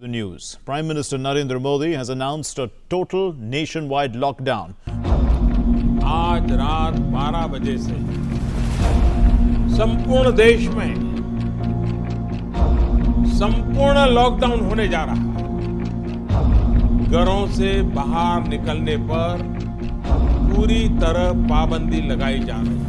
The news. Prime Minister Narendra Modi has announced a total nationwide lockdown. आज रात 12 बजे से संपूर्ण देश में संपूर्ण लॉकडाउन होने जा रहा है। घरों से बाहर निकलने पर पूरी तरह पाबंदी लगाई जा रही है।